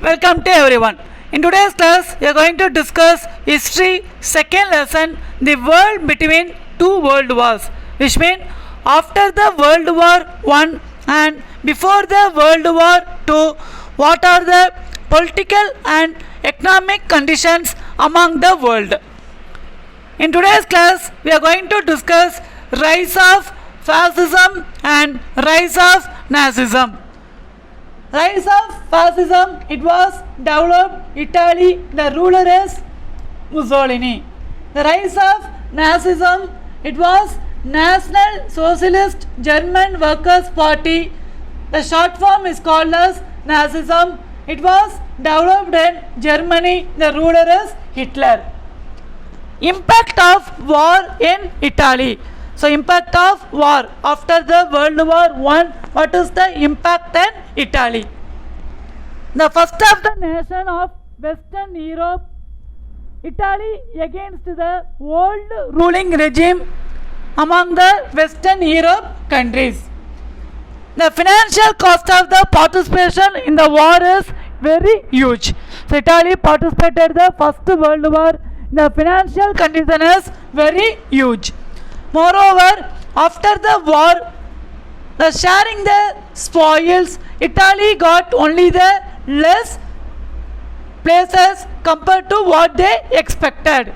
Welcome to everyone. In today's class, we are going to discuss history second lesson, the world between two world wars, which means after the World War I and before the World War II, what are the political and economic conditions among the world. In today's class, we are going to discuss rise of fascism and rise of Nazism. Rise of fascism, it was developed Italy, the ruler is Mussolini. The rise of Nazism, it was National Socialist German Workers' Party. The short form is called as Nazism. It was developed in Germany, the ruler is Hitler. Impact of war in Italy. So impact of war after the World War I, what is the impact in Italy? The first of the nation of Western Europe, Italy against the old ruling regime among the Western Europe countries. The financial cost of the participation in the war is very huge. So Italy participated in the First World War. The financial condition is very huge. Moreover, after the war, the sharing the spoils, Italy got only the less places compared to what they expected.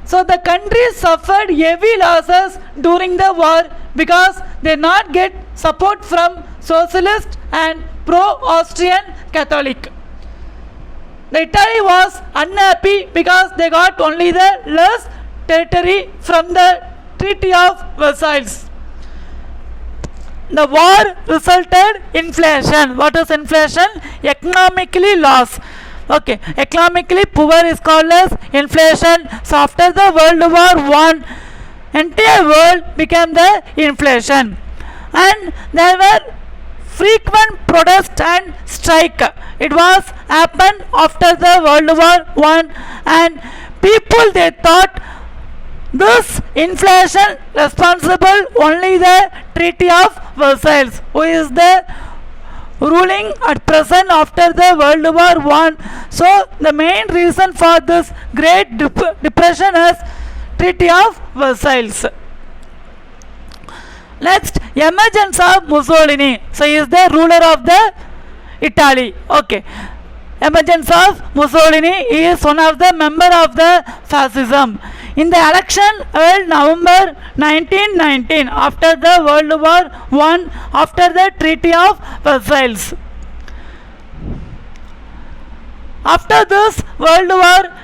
So the country suffered heavy losses during the war because they not get support from socialist and pro-Austrian Catholic. The Italy was unhappy because they got only the less territory from the Treaty of Versailles. The war resulted in inflation. What is inflation? Economically loss. Okay, economically poor is called as inflation. So after the World War I, entire world became the inflation, and there were frequent protest and strike. It was happened after the World War I, and people they thought this inflation responsible only the Treaty of Versailles, who is the ruling at present after the World War I. So the main reason for this Great Depression is Treaty of Versailles. Next, emergence of Mussolini. So he is the ruler of the Italy. Okay. Emergence of Mussolini, he is one of the member of the fascism. In the election held November 1919 after the World War I, after the Treaty of Versailles. After this World War,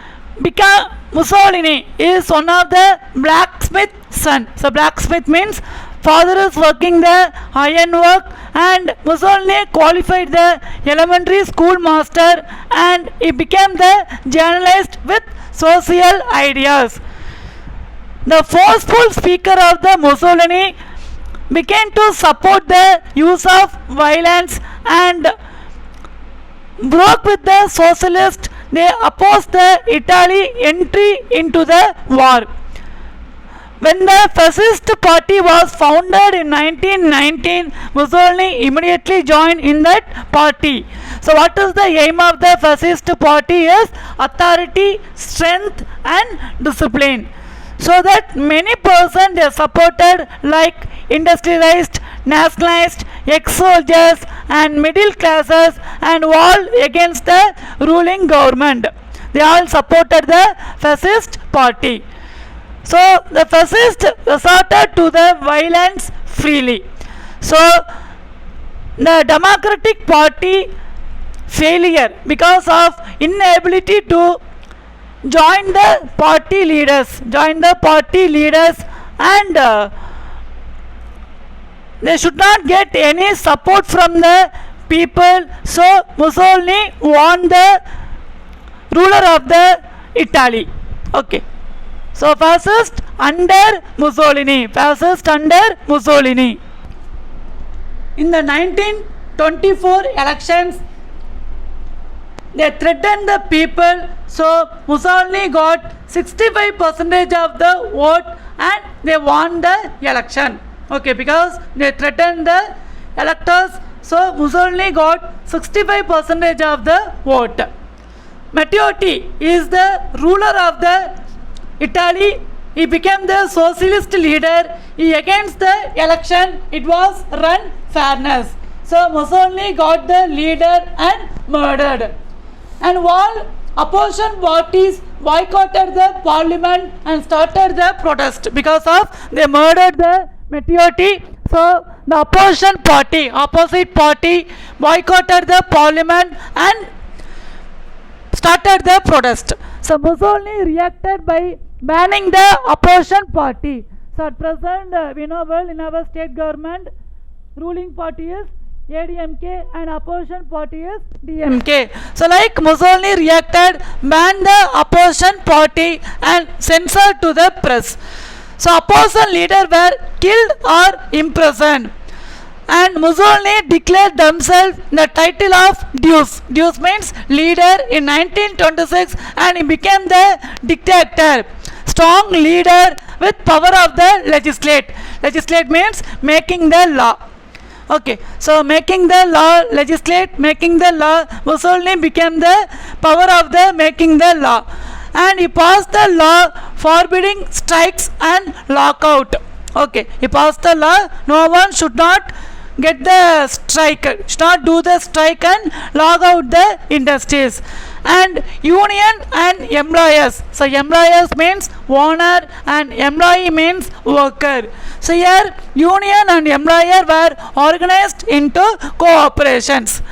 Mussolini is one of the blacksmith's son. So blacksmith means father is working the iron work, and Mussolini qualified the elementary school master, and he became the journalist with social ideas. The forceful speaker of the Mussolini began to support the use of violence and broke with the socialists. They opposed the Italy entry into the war. When the fascist party was founded in 1919, Mussolini immediately joined in that party. So what is the aim of the fascist party is authority, strength and discipline. So that many persons they supported like industrialized, nationalized, ex-soldiers and middle classes and all against the ruling government. They all supported the fascist party. So the fascists resorted to the violence freely. So the Democratic Party failure because of inability to join the party leaders, and they should not get any support from the people. So Mussolini won the ruler of the Italy. Okay. So fascist under Mussolini. In the 1924 elections, they threatened the people. So Mussolini got 65% of the vote and they won the election. Okay, because they threatened the electors. So Mussolini got 65% of the vote. Matteotti is the ruler of the Italy. He became the socialist leader. He against the election. It was run fairness. So Mussolini got the leader and murdered. And all opposition parties boycotted the parliament and started the protest because of they murdered the Matteotti. So the opposite party boycotted the parliament and started the protest. So Mussolini reacted by banning the opposition party. So at present we know well in our state government ruling party is ADMK and opposition party is DMK. So like Mussolini reacted, banned the opposition party and censored to the press. So opposition leaders were killed or imprisoned. And Mussolini declared themselves the title of Deuce. Deuce means leader in 1926 and he became the dictator. Strong leader with power of the legislate. Legislate means making the law. Okay, so making the law, making the law, Mussolini became the power of the making the law. And he passed the law forbidding strikes and lockout. Okay, he passed the law, no one should not get the strike, should not do the strike and log out the industries. And union and employers. So employers means owner and employee means worker. So here union and employer were organized into cooperations.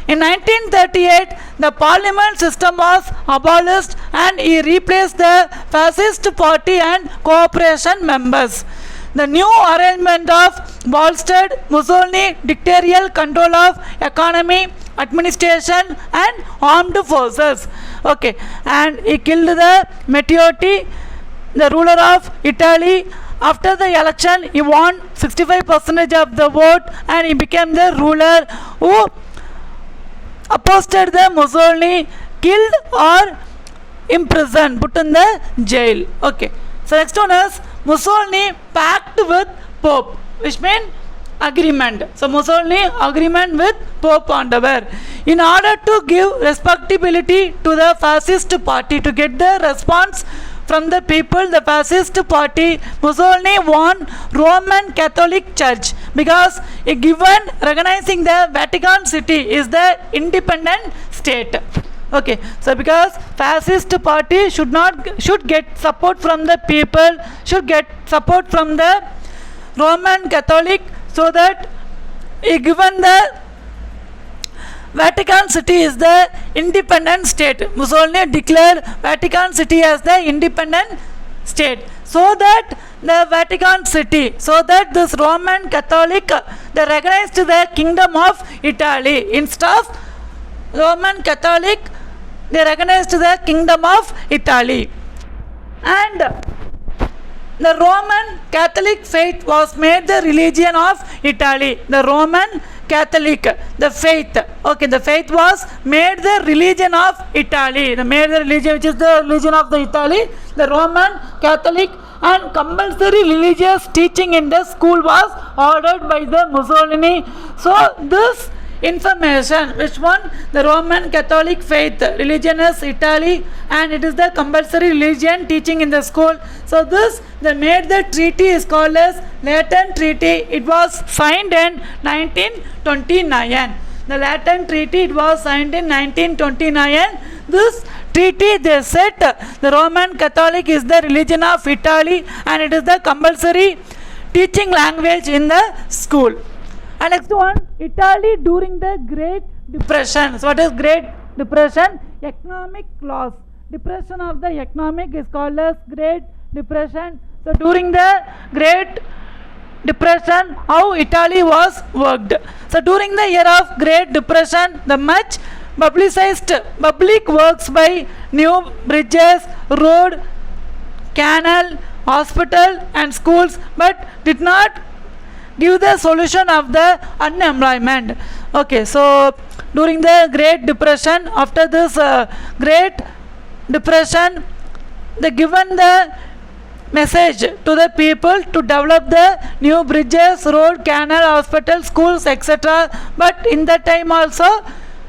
In 1938, the parliament system was abolished and he replaced the fascist party and cooperation members. The new arrangement of bolstered Mussolini dictatorial control of economy, administration and armed forces. Okay, and he killed the Matteotti, the ruler of Italy. After the election, he won 65% of the vote and he became the ruler who opposed the Mussolini, killed or imprisoned, put in the jail. Okay, so next one is Mussolini pact with Pope, which means agreement. So Mussolini agreement with Pope Andava in order to give respectability to the fascist party, to get the response from the people. The fascist party, Mussolini won Roman Catholic Church because he given recognizing the Vatican City is the independent state. Okay, so because fascist party should get support from the people, should get support from the Roman Catholic, so that he given the Vatican City is the independent state. Mussolini declared Vatican City as the independent state, so that the Vatican City, so that this Roman Catholic, they recognized the kingdom of Italy. Instead of Roman Catholic, they recognized the kingdom of Italy. And the Roman Catholic faith was made the religion of Italy. The Roman Catholic, the faith, okay, the faith was made the religion of Italy. They made the religion which is the religion of the Italy, the Roman Catholic, and compulsory religious teaching in the school was ordered by the Mussolini. So this information, which one, the Roman Catholic faith, religion is Italy and it is the compulsory religion teaching in the school. So this, they made the treaty is called as Lateran Treaty. It was signed in 1929. The Lateran Treaty, it was signed in 1929. This treaty, they said the Roman Catholic is the religion of Italy and it is the compulsory teaching language in the school. And next one, Italy during the Great Depression. So what is Great Depression? Economic loss. Depression of the economic is called as Great Depression. So during the Great Depression, how Italy was worked. So during the year of Great Depression, the much publicized public works by new bridges, road, canal, hospital and schools, but did not give the solution of the unemployment. Okay, so during the Great Depression, after this Great Depression, they given the message to the people to develop the new bridges, road, canal, hospital, schools, etc. But in that time also,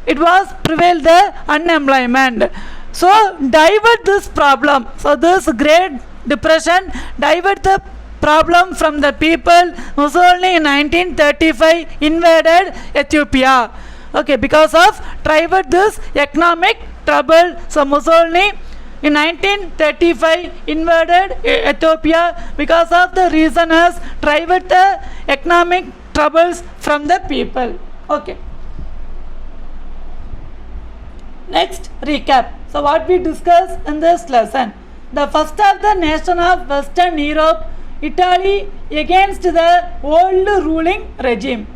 it was prevailed the unemployment. So divert this problem. So this Great Depression divert the problem from the people. Mussolini in 1935 invaded Ethiopia. Okay, because of divert this economic trouble. So Mussolini in 1935 invaded Ethiopia because of the reason as divert the economic troubles from the people. Okay. Next, recap. So what we discussed in this lesson. The first of the nation of Western Europe, Italy, against the old ruling regime.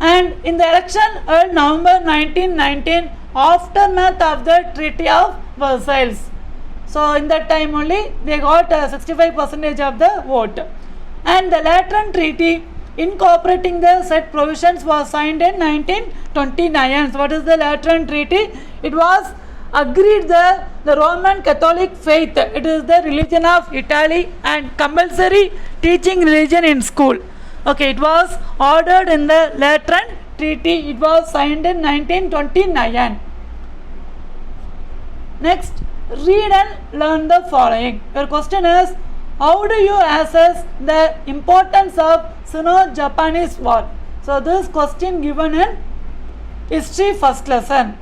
And in the election held November 1919, aftermath of the Treaty of Versailles. So in that time only they got 65% of the vote. And the Lateran Treaty incorporating the said provisions was signed in 1929. So what is the Lateran Treaty? It was agreed the Roman Catholic faith. It is the religion of Italy and compulsory teaching religion in school. Okay, it was ordered in the Lateran Treaty. It was signed in 1929. Next, read and learn the following. Your question is, how do you assess the importance of Sino-Japanese War? So this question given in history first lesson.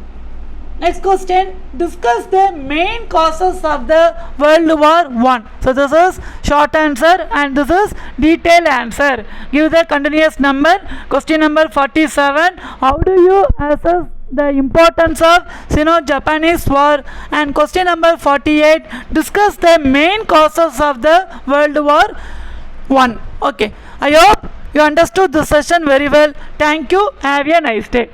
Next question, discuss the main causes of the World War I. So this is short answer and this is detailed answer. Give the continuous number. Question number 47, how do you assess the importance of Sino-Japanese War? And question number 48, discuss the main causes of the World War I. Okay, I hope you understood this session very well. Thank you. Have a nice day.